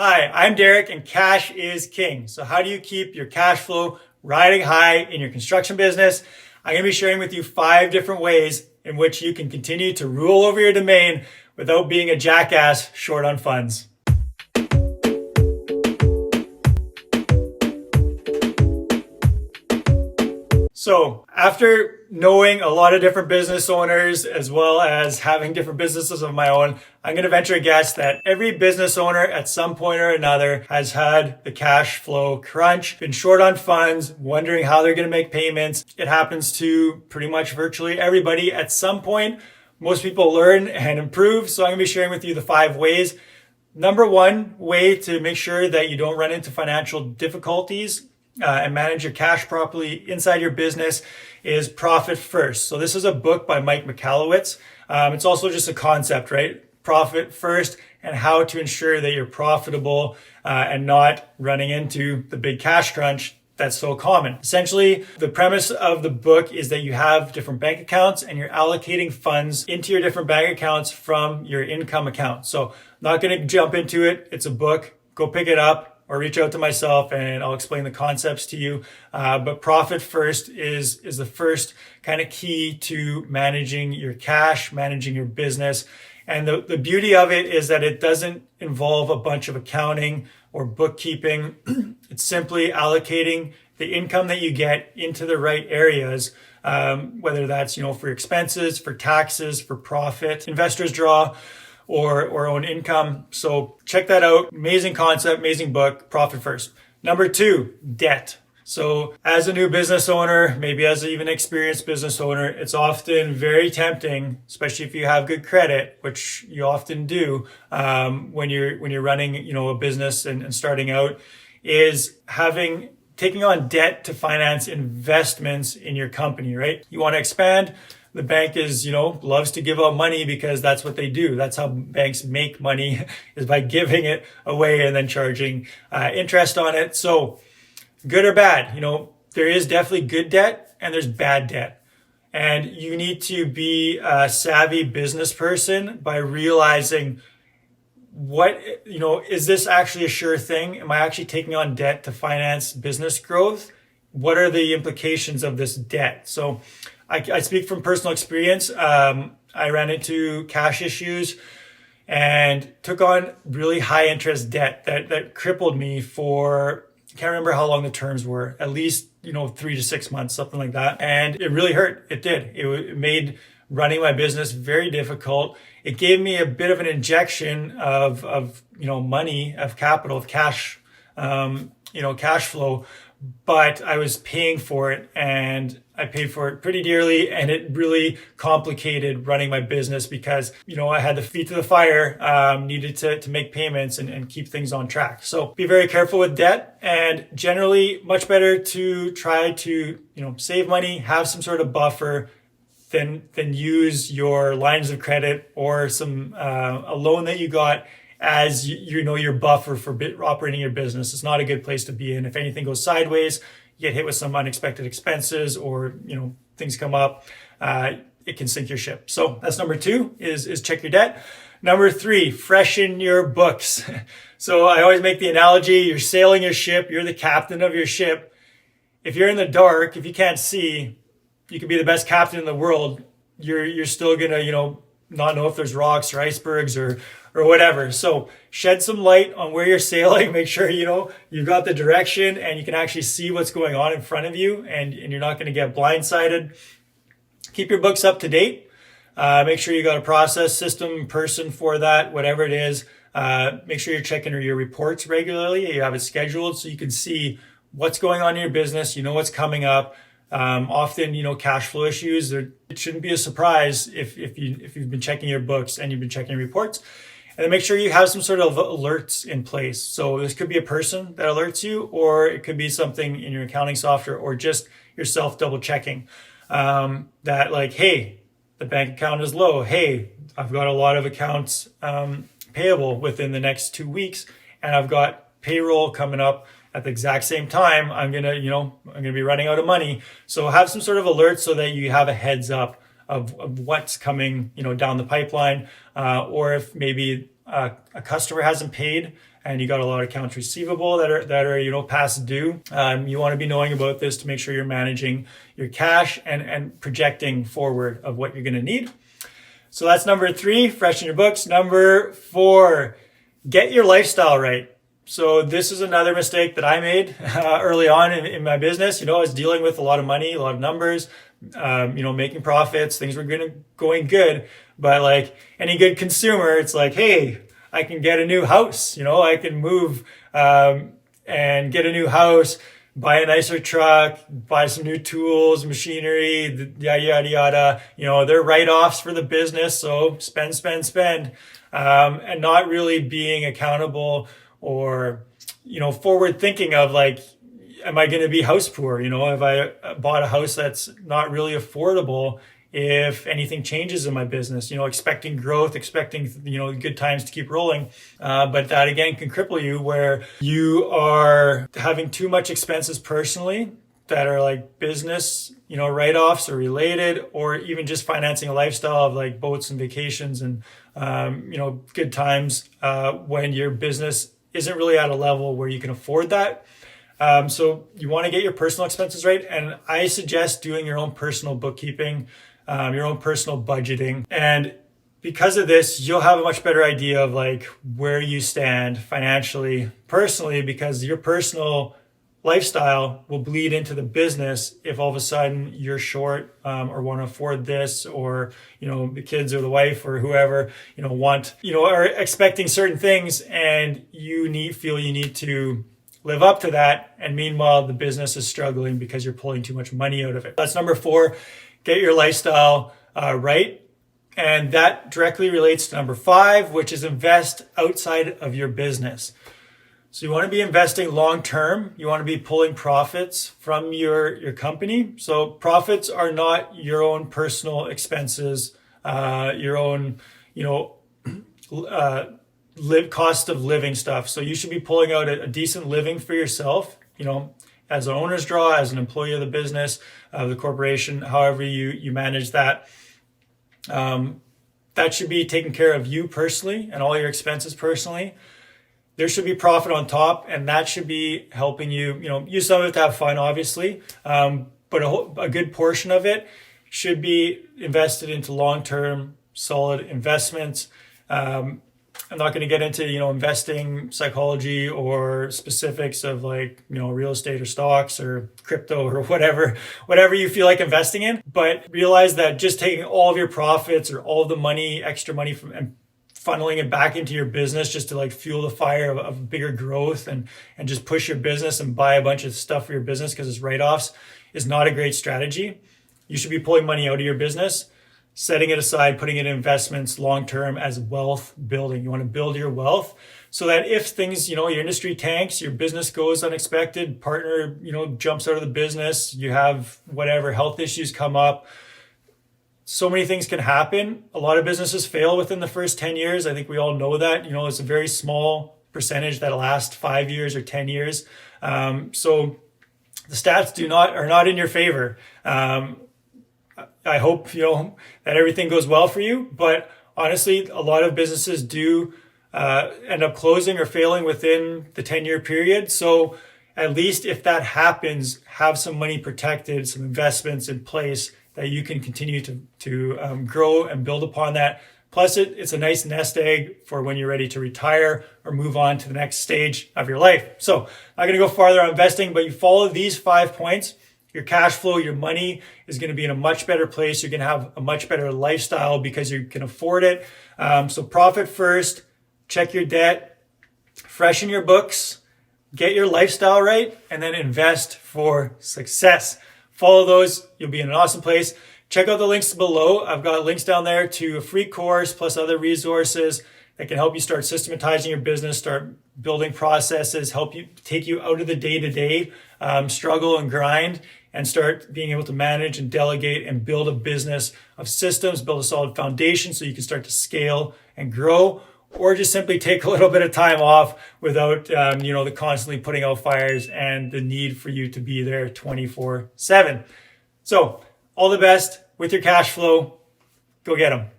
Hi, I'm Derek and cash is king. So how do you keep your cash flow riding high in your construction business? I'm going to be sharing with you 5 different ways in which you can continue to rule over your domain without being a jackass short on funds. So after knowing a lot of different business owners as well as having different businesses of my own, I'm going to venture a guess that every business owner at some point or another has had the cash flow crunch, been short on funds, wondering how they're going to make payments. It happens to pretty much virtually everybody at some point. Most people learn and improve. So I'm going to be sharing with you the 5 ways. Number 1 way to make sure that you don't run into financial difficulties and manage your cash properly inside your business is profit first. So this is a book by Michalowiz. It's also just a concept, right? Profit first and how to ensure that you're profitable and not running into the big cash crunch that's so common. Essentially, the premise of the book is that you have different bank accounts and you're allocating funds into your different bank accounts from your income account. So I'm not going to jump into it. It's a book. Go pick it up or reach out to myself and I'll explain the concepts to you. But profit first is the first kind of key to managing your cash, managing your business. And the beauty of it is that it doesn't involve a bunch of accounting or bookkeeping. It's simply allocating the income that you get into the right areas, whether that's, for your expenses, for taxes, for profit, investors draw, or own income. So check that out. Amazing concept, amazing book, profit first. Number 2, debt. So as a new business owner, maybe as an even experienced business owner, it's often very tempting, especially if you have good credit, which you often do when you're running, a business and starting out, is taking on debt to finance investments in your company, right? You want to expand. The bank loves to give out money because that's what they do. That's how banks make money, is by giving it away and then charging interest on it. So good or bad, there is definitely good debt and there's bad debt. And you need to be a savvy business person by realizing is this actually a sure thing? Am I actually taking on debt to finance business growth? What are the implications of this debt? So I speak from personal experience. I ran into cash issues and took on really high interest debt that crippled me for, I can't remember how long the terms were, at least, 3 to 6 months, something like that. And it really hurt. It did. It made running my business very difficult. It gave me a bit of an injection of money, of capital, of cash, cash flow, but I was paying for it and I paid for it pretty dearly, and it really complicated running my business because, I had the feet to the fire, needed to make payments and keep things on track. So be very careful with debt, and generally much better to try to, save money, have some sort of buffer than use your lines of credit or a loan that you got as your buffer for operating your business. It's not a good place to be in. If anything goes sideways, you get hit with some unexpected expenses or, things come up, it can sink your ship. So that's number 2 is check your debt. Number 3, freshen your books. So I always make the analogy, you're sailing your ship, you're the captain of your ship. If you're in the dark, if you can't see, you can be the best captain in the world. You're still gonna, not know if there's rocks or icebergs or whatever. So shed some light on where you're sailing. Make sure, you've got the direction and you can actually see what's going on in front of you and you're not going to get blindsided. Keep your books up to date. Make sure you got a process, system, person for that, whatever it is. Make sure you're checking your reports regularly. You have it scheduled so you can see what's going on in your business. What's coming up. Often, cash flow issues, it shouldn't be a surprise if you've been checking your books and you've been checking your reports. And then make sure you have some sort of alerts in place. So this could be a person that alerts you, or it could be something in your accounting software, or just yourself double checking that, like, hey, the bank account is low. Hey, I've got a lot of accounts payable within the next 2 weeks, and I've got payroll coming up at the exact same time. I'm gonna be running out of money. So have some sort of alert so that you have a heads up of what's coming, down the pipeline, or if maybe a customer hasn't paid and you got a lot of accounts receivable that are past due. You want to be knowing about this to make sure you're managing your cash and projecting forward of what you're going to need. So that's number 3, freshen your books. Number 4, get your lifestyle right. So this is another mistake that I made early on in my business. I was dealing with a lot of money, a lot of numbers, making profits. Things were going good. But like any good consumer, it's like, hey, I can get a new house. I can move and get a new house, buy a nicer truck, buy some new tools, machinery, yada, yada, yada. They're write-offs for the business. So spend, and not really being accountable or, forward thinking of like, am I going to be house poor? If I bought a house that's not really affordable, if anything changes in my business, expecting growth, expecting, good times to keep rolling. But that again can cripple you where you are having too much expenses personally that are like business, write-offs or related, or even just financing a lifestyle of like boats and vacations and, good times, when your business isn't really at a level where you can afford that. So you want to get your personal expenses right. And I suggest doing your own personal bookkeeping, your own personal budgeting. And because of this, you'll have a much better idea of like where you stand financially, personally, because your personal lifestyle will bleed into the business if all of a sudden you're short or want to afford this, or the kids or the wife or whoever are expecting certain things and you feel you need to live up to that, and meanwhile the business is struggling because you're pulling too much money out of it. That's number 4, get your lifestyle right. And that directly relates to number 5, which is invest outside of your business. So you want to be investing long term. You want to be pulling profits from your company. So profits are not your own personal expenses, your own, cost of living stuff. So you should be pulling out a decent living for yourself, as an owner's draw, as an employee of the business, of the corporation, however you manage that. That should be taking care of you personally and all your expenses personally. There should be profit on top, and that should be helping you, use some of it to have fun, obviously. But a good portion of it should be invested into long-term, solid investments. I'm not going to get into, investing psychology or specifics of like, real estate or stocks or crypto or whatever you feel like investing in. But realize that just taking all of your profits or all of the money, extra money and funneling it back into your business just to like fuel the fire of bigger growth and just push your business and buy a bunch of stuff for your business because it's write-offs is not a great strategy. You should be pulling money out of your business, setting it aside, putting it in investments long-term as wealth building. You want to build your wealth so that if things, your industry tanks, your business goes unexpected, partner, jumps out of the business, you have whatever health issues come up. So many things can happen. A lot of businesses fail within the first 10 years. I think we all know that. It's a very small percentage that last 5 years or 10 years. So the stats are not in your favor. I hope, that everything goes well for you. But honestly, a lot of businesses do end up closing or failing within the 10-year period. So at least if that happens, have some money protected, some investments in place that you can continue to grow and build upon that. Plus, it's a nice nest egg for when you're ready to retire or move on to the next stage of your life. So I'm going to go farther on investing, but you follow these 5 points. Your cash flow, your money is going to be in a much better place. You're going to have a much better lifestyle because you can afford it. So profit first, check your debt, freshen your books, get your lifestyle right, and then invest for success. Follow those. You'll be in an awesome place. Check out the links below. I've got links down there to a free course plus other resources that can help you start systematizing your business, start building processes, help you take you out of the day-to-day struggle and grind, and start being able to manage and delegate and build a business of systems, build a solid foundation so you can start to scale and grow, or just simply take a little bit of time off without, the constantly putting out fires and the need for you to be there 24/7. So all the best with your cash flow. Go get them.